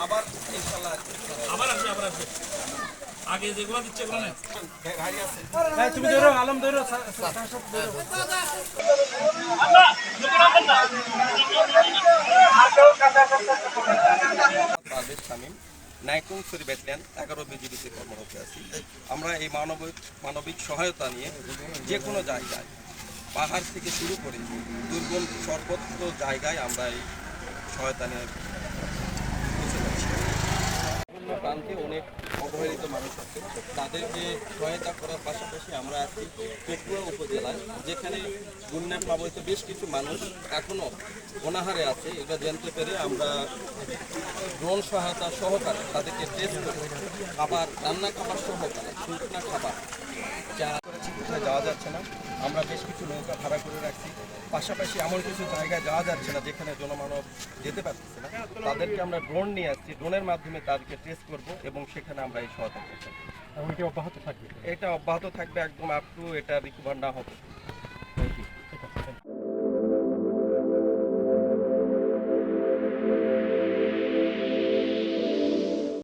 আবার ইনশাআল্লাহ আবার আসবে আগে যেগুলো দিচ্ছে এগুলো না গাড়ি আছে। তুমি ধরো আলম ধরো তাদের শামীম নাইকুংছড়ি ব্যাটালিয়ন 11 বিজিবিতে কর্মরত আছি। আমরা এই মানবিক সহায়তা নিয়ে যে কোনো জায়গায় পাহাড় থেকে শুরু করে দুর্গম সর্বত্র জায়গায় আমরা এই সহায়তা নিয়ে পৌঁছে যাচ্ছি। বিভিন্ন প্রান্তে অনেক অবহেলিত মানুষ আছে, তাদেরকে সহায়তা করার পাশাপাশি আমরা আছি পেটুয়া উপজেলায়, যেখানে বন্যায় প্লাবিত বেশ কিছু মানুষ এখনও অনাহারে আছে। এটা জানতে পেরে আমরা ড্রোন সহায়তা সহকারে তাদেরকে টেস্ট করে খাবার, রান্না খাবার সহকারে শুকনা খাবার যা করেছি। কোথায় যাওয়া যাচ্ছে না, আমরা বেশ কিছু নৌকা ভাড়া করে রাখছি। পাশাপাশি এমন কিছু জায়গায় যাওয়া যাচ্ছে না যেখানে জনমানব যেতে পারতেছে না, তাদেরকে আমরা ড্রোন নিয়ে আসছি। ড্রোনের মাধ্যমে তাদেরকে টেস্ট করব এবং সেখানে আমরা এই সহায়তা করতে। এটা অব্যাহত থাকবে। এটা অব্যাহত থাকবে একদম আপ টু এটা রিকভার না হবে।